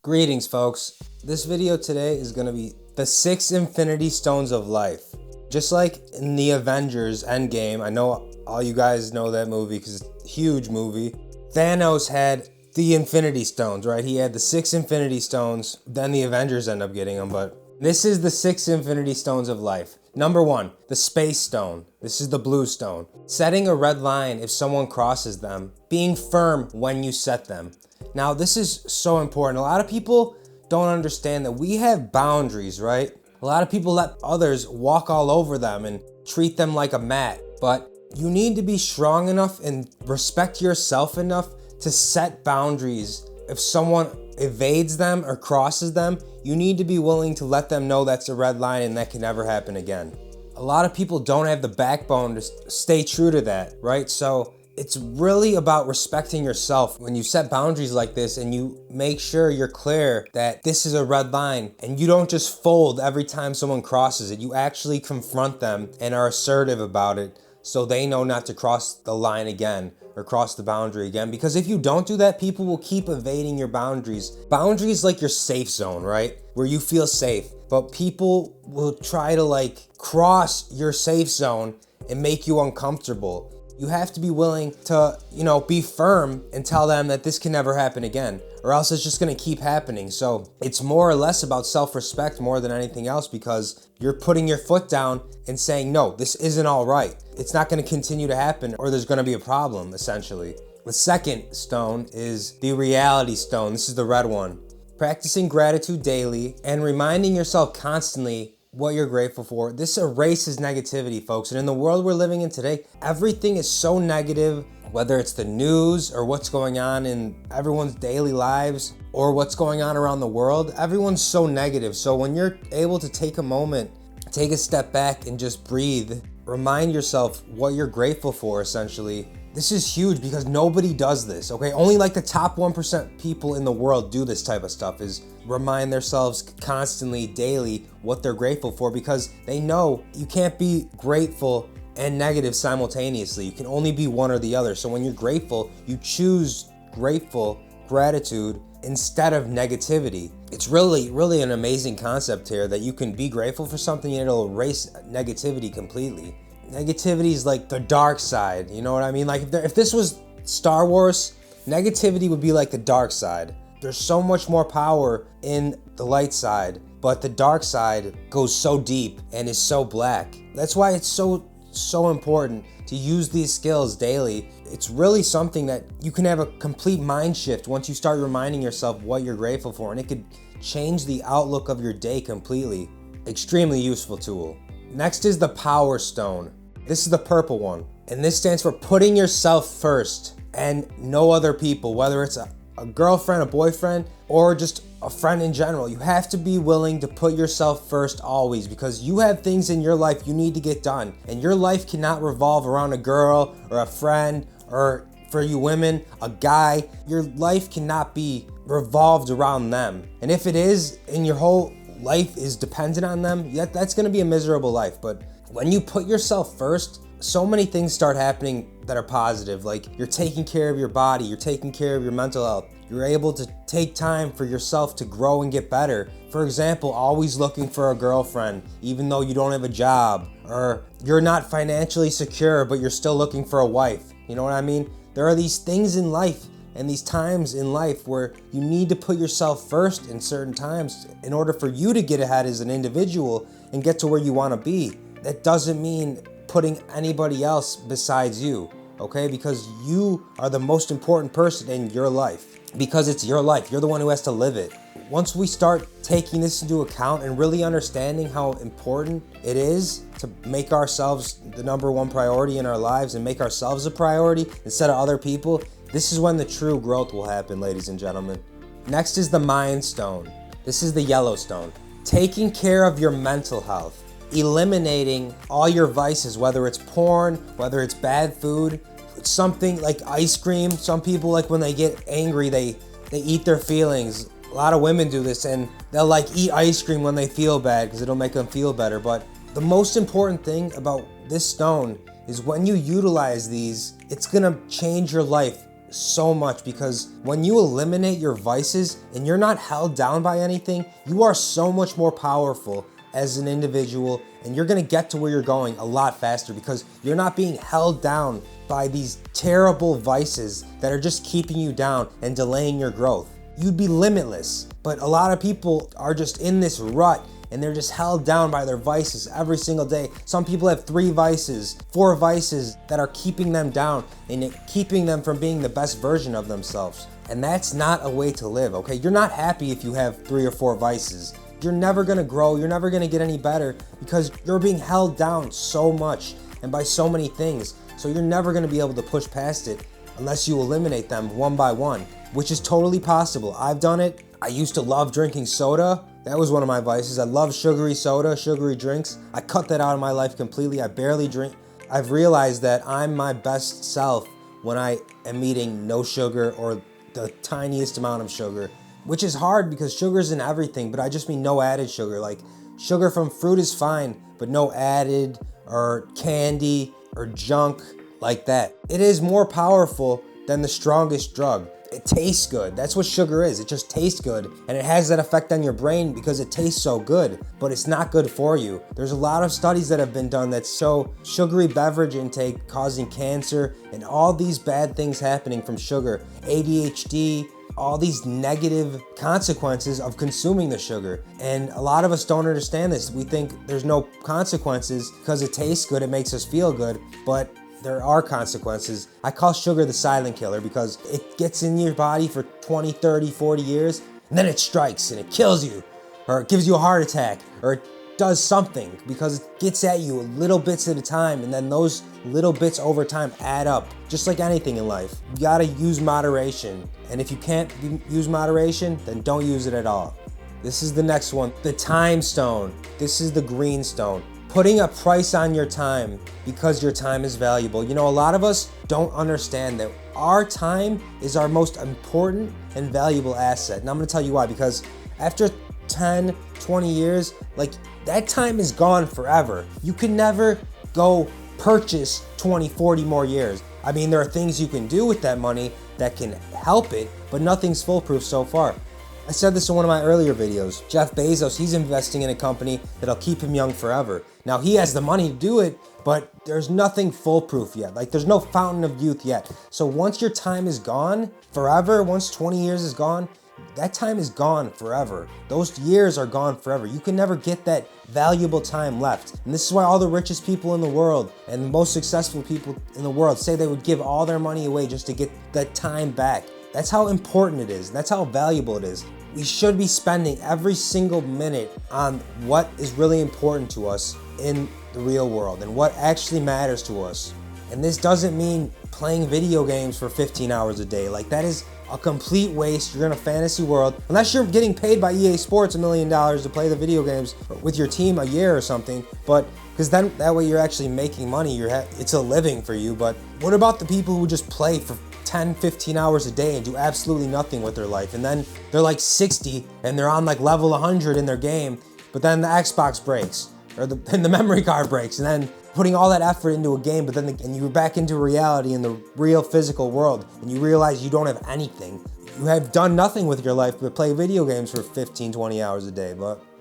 Greetings, folks. This video today is going to be the 6 Infinity Stones of Life. Just like in the Avengers Endgame, I know all you guys know that movie because it's a huge movie. Thanos had the Infinity Stones, right? He had the 6 Infinity Stones, then the Avengers end up getting them, but this is the 6 Infinity Stones of Life. Number 1, the Space Stone. This is the blue stone. Setting a red line if someone crosses them. Being firm when you set them. Now, this is so important. A lot of people don't understand that we have boundaries, right? A lot of people let others walk all over them and treat them like a mat. But you need to be strong enough and respect yourself enough to set boundaries. If someone evades them or crosses them, you need to be willing to let them know that's a red line and that can never happen again. A lot of people don't have the backbone to stay true to that, right? So it's really about respecting yourself when you set boundaries like this and you make sure you're clear that this is a red line and you don't just fold every time someone crosses it. You actually confront them and are assertive about it so they know not to cross the line again or cross the boundary again. Because if you don't do that, people will keep evading your boundaries. Boundaries like your safe zone, right? Where you feel safe. But people will try to cross your safe zone and make you uncomfortable. You have to be willing to, be firm and tell them that this can never happen again, or else it's just gonna keep happening. So it's more or less about self-respect more than anything else, because you're putting your foot down and saying, no, this isn't all right. It's not gonna continue to happen, or there's gonna be a problem, essentially. The second stone is the reality stone. This is the red one. Practicing gratitude daily and reminding yourself constantly what you're grateful for. This erases negativity, folks. And in the world we're living in today, everything is so negative, whether it's the news or what's going on in everyone's daily lives or what's going on around the world. Everyone's so negative. So when you're able to take a moment, take a step back and just breathe, remind yourself what you're grateful for, essentially. This is huge because nobody does this, okay? Only the top 1% people in the world do this type of stuff, is remind themselves constantly, daily, what they're grateful for, because they know you can't be grateful and negative simultaneously. You can only be one or the other. So when you're grateful, you choose gratitude instead of negativity. It's really an amazing concept here that you can be grateful for something and it'll erase negativity completely. Negativity is like the dark side, you know what I mean? If this was Star Wars, negativity would be like the dark side. There's so much more power in the light side, but the dark side goes so deep and is so black. That's why it's so important to use these skills daily. It's really something that you can have a complete mind shift once you start reminding yourself what you're grateful for, and it could change the outlook of your day completely. Extremely useful tool. Next is the Power Stone. This is the purple one, and this stands for putting yourself first and no other people, whether it's a girlfriend, a boyfriend, or just a friend in general. You have to be willing to put yourself first always, because you have things in your life you need to get done, and your life cannot revolve around a girl or a friend, or for you women, a guy. Your life cannot be revolved around them, and if it is, and your whole life is dependent on them, that's gonna be a miserable life. But when you put yourself first, so many things start happening that are positive. You're taking care of your body, you're taking care of your mental health. You're able to take time for yourself to grow and get better. For example, always looking for a girlfriend, even though you don't have a job, or you're not financially secure, but you're still looking for a wife. You know what I mean? There are these things in life and these times in life where you need to put yourself first in certain times in order for you to get ahead as an individual and get to where you want to be. That doesn't mean putting anybody else besides you, okay? Because you are the most important person in your life. Because it's your life. You're the one who has to live it. Once we start taking this into account and really understanding how important it is to make ourselves the number one priority in our lives and make ourselves a priority instead of other people, this is when the true growth will happen, ladies and gentlemen. Next is the Mind Stone. This is the yellow stone. Taking care of your mental health. Eliminating all your vices, whether it's porn, whether it's bad food, something like ice cream. Some people, when they get angry, they eat their feelings. A lot of women do this, and they'll eat ice cream when they feel bad because it'll make them feel better. But the most important thing about this stone is when you utilize these, it's gonna change your life so much, because when you eliminate your vices and you're not held down by anything, you are so much more powerful as an individual, and you're gonna get to where you're going a lot faster because you're not being held down by these terrible vices that are just keeping you down and delaying your growth. You'd be limitless, but a lot of people are just in this rut and they're just held down by their vices every single day. Some people have 3 vices, 4 vices that are keeping them down and keeping them from being the best version of themselves. And that's not a way to live, okay? You're not happy if you have 3 or 4 vices. You're never gonna grow, you're never gonna get any better because you're being held down so much and by so many things. So you're never gonna be able to push past it unless you eliminate them one by one, which is totally possible. I've done it. I used to love drinking soda. That was one of my vices. I love sugary soda, sugary drinks. I cut that out of my life completely. I barely drink. I've realized that I'm my best self when I am eating no sugar or the tiniest amount of sugar, which is hard because sugar's in everything, but I just mean no added sugar. Like sugar from fruit is fine, but no added or candy or junk like that. It is more powerful than the strongest drug. It tastes good. That's what sugar is. It just tastes good. And it has that effect on your brain because it tastes so good, but it's not good for you. There's a lot of studies that have been done that show sugary beverage intake causing cancer and all these bad things happening from sugar, ADHD, all these negative consequences of consuming the sugar. And a lot of us don't understand this. We think there's no consequences because it tastes good, it makes us feel good, but there are consequences. I call sugar the silent killer because it gets in your body for 20, 30, 40 years, and then it strikes and it kills you, or it gives you a heart attack, or it does something because it gets at you little bits at a time, and then those little bits over time add up, just like anything in life. You gotta use moderation, and if you can't use moderation, then don't use it at all. This is the next one, the time stone. This is the green stone. Putting a price on your time because your time is valuable. You know, a lot of us don't understand that our time is our most important and valuable asset. And I'm gonna tell you why, because after 10, 20 years, like that time is gone forever. You can never go purchase 20, 40 more years. I mean, there are things you can do with that money that can help it, but nothing's foolproof so far. I said this in one of my earlier videos. Jeff Bezos, he's investing in a company that'll keep him young forever. Now, he has the money to do it, but there's nothing foolproof yet. Like, there's no fountain of youth yet. So once your time is gone forever, once 20 years is gone, that time is gone forever. Those years are gone forever. You can never get that valuable time left. And this is why all the richest people in the world and the most successful people in the world say they would give all their money away just to get that time back. That's how important it is. That's how valuable it is. We should be spending every single minute on what is really important to us in the real world and what actually matters to us. And this doesn't mean playing video games for 15 hours a day. Like, that is a complete waste. You're in a fantasy world. Unless you're getting paid by EA Sports $1 million to play the video games with your team a year or something, but because then that way you're actually making money. It's a living for you. But what about the people who just play for 10, 15 hours a day and do absolutely nothing with their life? And then they're like 60 and they're on like level 100 in their game, but then the Xbox breaks or the memory card breaks, and then putting all that effort into a game, but then and you're back into reality in the real physical world and you realize you don't have anything. You have done nothing with your life but play video games for 15, 20 hours a day.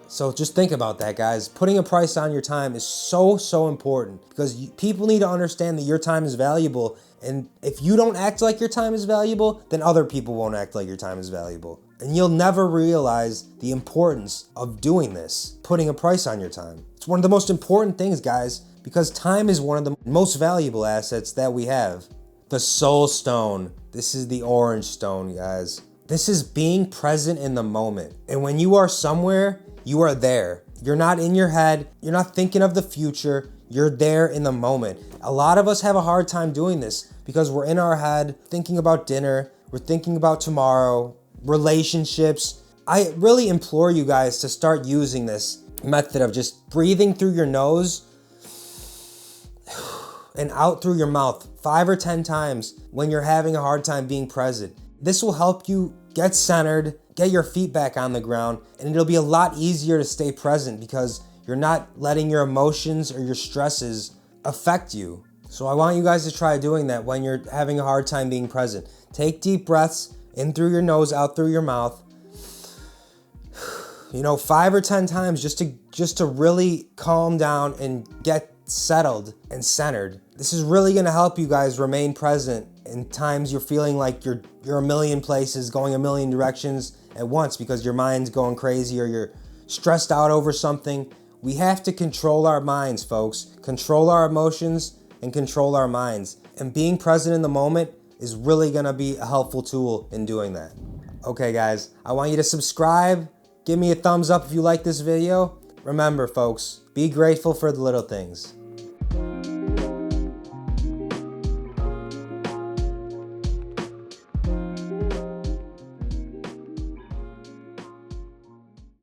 So just think about that, guys. Putting a price on your time is so important because people need to understand that your time is valuable. And if you don't act like your time is valuable, then other people won't act like your time is valuable. And you'll never realize the importance of doing this, putting a price on your time. It's one of the most important things, guys, because time is one of the most valuable assets that we have. The soul stone. This is the orange stone, guys. This is being present in the moment. And when you are somewhere, you are there. You're not in your head. You're not thinking of the future. You're there in the moment. A lot of us have a hard time doing this because we're in our head thinking about dinner. We're thinking about tomorrow, relationships. I really implore you guys to start using this method of just breathing through your nose and out through your mouth 5 or 10 times when you're having a hard time being present. This will help you get centered, get your feet back on the ground, and it'll be a lot easier to stay present because you're not letting your emotions or your stresses affect you. So I want you guys to try doing that when you're having a hard time being present. Take deep breaths in through your nose, out through your mouth. 5 or 10 times just to really calm down and get settled and centered. This is really gonna help you guys remain present in times you're feeling like you're a million places, going a million directions at once because your mind's going crazy or you're stressed out over something. We have to control our minds, folks. Control our emotions and control our minds. And being present in the moment is really gonna be a helpful tool in doing that. Okay guys, I want you to subscribe. Give me a thumbs up if you like this video. Remember folks, be grateful for the little things.